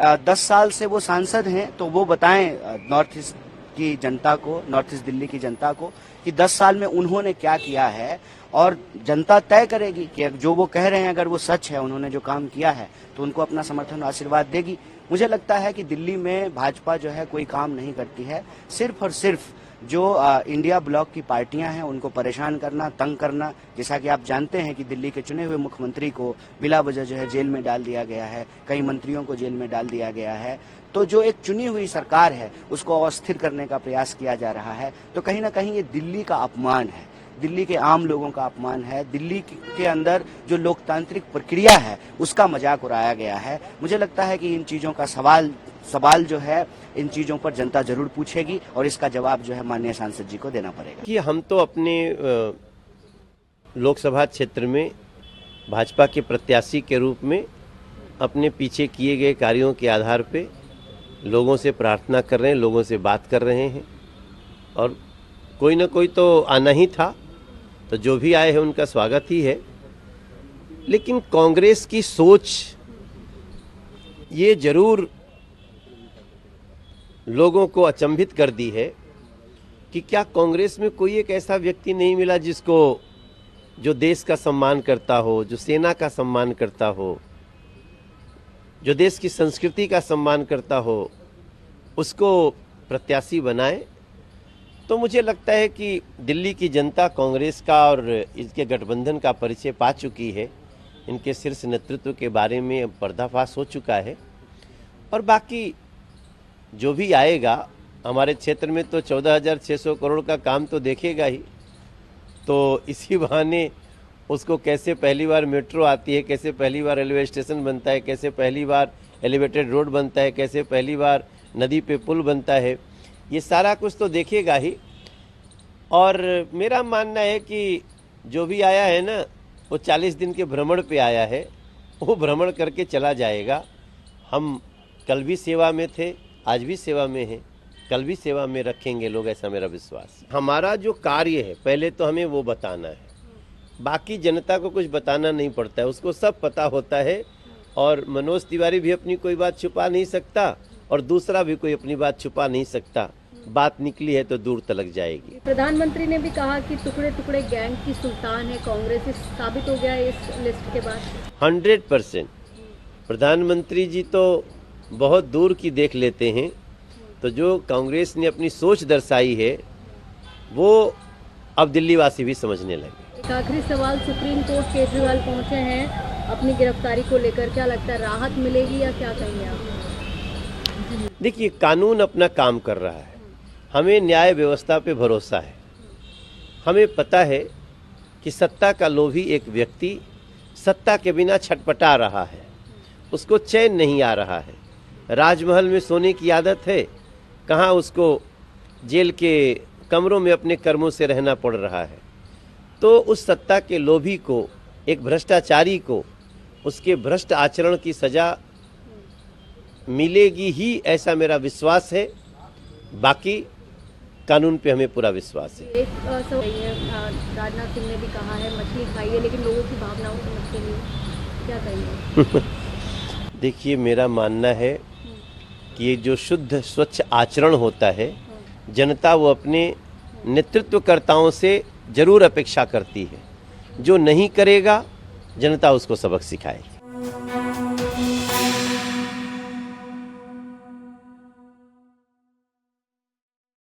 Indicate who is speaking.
Speaker 1: 10 साल से वो सांसद हैं, तो वो बताएं नॉर्थ ईस्ट की जनता को, नॉर्थ ईस्ट दिल्ली की जनता को कि 10 साल में उन्होंने क्या किया है, और जनता तय करेगी कि जो वो कह रहे हैं अगर वो सच है, उन्होंने जो काम किया है, तो उनको अपना समर्थन और आशीर्वाद देगी। मुझे लगता है कि दिल्ली में भाजपा जो है कोई काम नहीं करती है, सिर्फ और सिर्फ जो इंडिया ब्लॉक की पार्टियां हैं उनको परेशान करना, तंग करना। जैसा कि आप जानते हैं कि दिल्ली के चुने हुए मुख्यमंत्री को बिला वजह जो है जेल में डाल दिया गया है, कई मंत्रियों को जेल में डाल दिया गया है। तो जो एक चुनी हुई सरकार है उसको अस्थिर करने का प्रयास किया जा रहा है। तो कहीं ना कहीं ये दिल्ली का अपमान है, दिल्ली के आम लोगों का अपमान है, दिल्ली के अंदर जो लोकतांत्रिक प्रक्रिया है उसका मजाक उड़ाया गया है। मुझे लगता है कि इन चीजों का सवाल जो है, इन चीजों पर जनता जरूर पूछेगी और इसका जवाब जो है माननीय सांसद जी को देना पड़ेगा।
Speaker 2: कि हम तो अपने लोकसभा क्षेत्र में भाजपा के प्रत्याशी के रूप में अपने पीछे किए गए कार्यों के आधार पे लोगों से प्रार्थना कर रहे हैं, लोगों से बात कर रहे हैं, और कोई ना कोई तो आना ही था, तो जो भी आए हैं उनका स्वागत ही है। लेकिन कांग्रेस की सोच ये जरूर लोगों को अचंभित कर दी है कि क्या कांग्रेस में कोई एक ऐसा व्यक्ति नहीं मिला जिसको, जो देश का सम्मान करता हो, जो सेना का सम्मान करता हो, जो देश की संस्कृति का सम्मान करता हो, उसको प्रत्याशी बनाए। तो मुझे लगता है कि दिल्ली की जनता कांग्रेस का और इसके गठबंधन का परिचय पा चुकी है, इनके शीर्ष नेतृत्व के बारे में पर्दाफाश हो चुका है, और बाकी जो भी आएगा हमारे क्षेत्र में तो 14,600 करोड़ का काम तो देखेगा ही। तो इसी बहाने उसको कैसे पहली बार मेट्रो आती है, कैसे पहली बार रेलवे स्टेशन बनता है, कैसे पहली बार एलिवेटेड रोड बनता है, कैसे पहली बार नदी पे पुल बनता है, ये सारा कुछ तो देखेगा ही। और मेरा मानना है कि जो भी आया है ना, वो 40 दिन के भ्रमण पे आया है, वो भ्रमण करके चला जाएगा। हम कल भी सेवा में थे, आज भी सेवा में हैं, कल भी सेवा में रखेंगे लोग, ऐसा मेरा विश्वास है। हमारा जो कार्य है पहले तो हमें वो बताना है, बाकी जनता को कुछ बताना नहीं पड़ता है, उसको सब पता होता है। और मनोज तिवारी भी अपनी कोई बात छुपा नहीं सकता और दूसरा भी कोई अपनी बात छुपा नहीं सकता। बात निकली है तो दूर तलक जाएगी।
Speaker 3: प्रधानमंत्री ने भी कहा कि टुकड़े टुकड़े गैंग की सुल्तान है कांग्रेस, इस साबित हो गया इस लिस्ट के बाद
Speaker 2: 100%। प्रधानमंत्री जी तो बहुत दूर की देख लेते हैं, तो जो कांग्रेस ने अपनी सोच दर्शाई है वो अब दिल्ली वासी भी समझने लगे।
Speaker 3: एक आखिरी सवाल, सुप्रीम कोर्ट केजरीवाल पहुंचे हैं अपनी गिरफ्तारी को लेकर, क्या लगता है राहत मिलेगी या क्या कहेंगे आप?
Speaker 2: देखिए, कानून अपना काम कर रहा है, हमें न्याय व्यवस्था पे भरोसा है। हमें पता है कि सत्ता का लोभी एक व्यक्ति सत्ता के बिना छटपटा रहा है, उसको चैन नहीं आ रहा है। राजमहल में सोने की आदत है, कहाँ उसको जेल के कमरों में अपने कर्मों से रहना पड़ रहा है। तो उस सत्ता के लोभी को, एक भ्रष्टाचारी को, उसके भ्रष्ट आचरण की सजा मिलेगी ही, ऐसा मेरा विश्वास है। बाकी कानून पे हमें पूरा विश्वास है।
Speaker 3: एक राजनाथ सिंह ने भी कहा है मछली खाइए लेकिन लोगों की भावनाओं को मत खेलिए, क्या कहेंगे?
Speaker 2: देखिए, मेरा मानना है कि ये जो शुद्ध स्वच्छ आचरण होता है, जनता वो अपने नेतृत्वकर्ताओं से जरूर अपेक्षा करती है। जो नहीं करेगा जनता उसको सबक सिखाए।